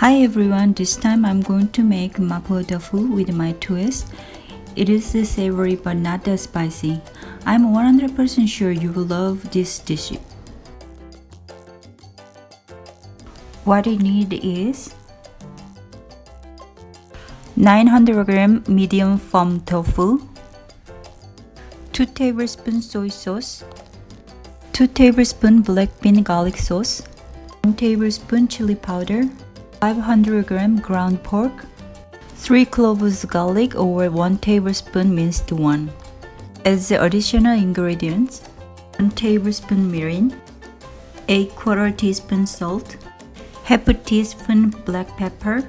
Hi everyone, this time I'm going to make Mapo Tofu with my twist. It is savory but not that spicy. I'm 100% sure you will love this dish. What you need is 900g medium firm tofu, 2 tablespoons soy sauce, 2 tablespoons black bean garlic sauce, 1 tablespoon chili powder, 500g ground pork, 3 cloves garlic or 1 tablespoon minced one. As the additional ingredients, 1 tablespoon mirin, 1/4 teaspoon salt, half a teaspoon black pepper,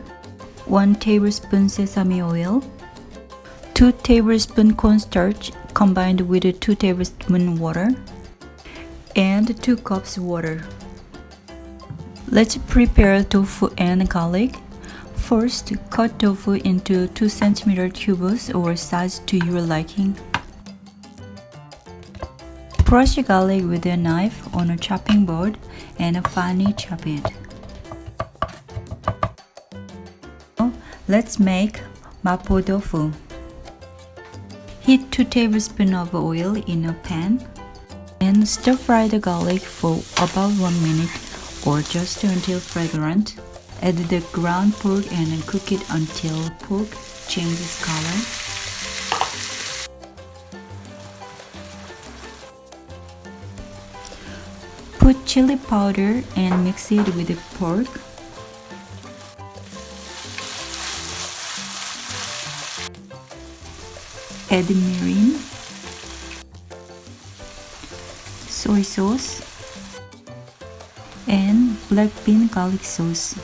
1 tablespoon sesame oil, 2 tablespoon cornstarch combined with 2 tablespoon water, and 2 cups water. Let's prepare tofu and garlic. First, cut tofu into 2 cm cubes or size to your liking. Crush garlic with a knife on a chopping board and finely chop it. Let's make Mapo Tofu. Heat 2 tablespoons of oil in a pan and stir fry the garlic for about 1 minute or just until fragrant. Add the ground pork and cook it until pork changes color. Put chili powder and mix it with the pork. Add mirin, soy sauce, and black bean garlic sauce.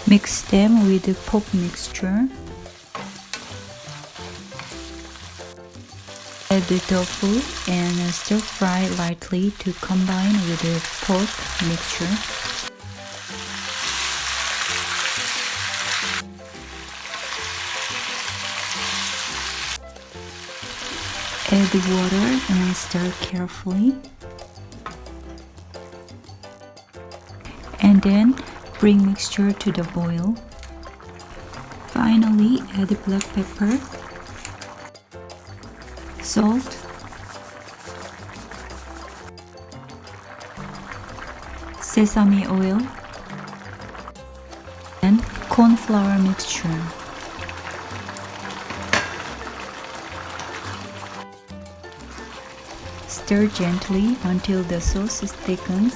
Mix them with the pork mixture. Add the tofu and stir fry lightly to combine with the pork mixture. Add water and stir carefully. And then bring mixture to the boil. Finally, add black pepper, salt, sesame oil, and corn flour mixture. Stir gently until the sauce thickens.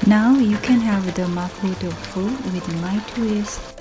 Now you can have the Mapo Tofu with my twist.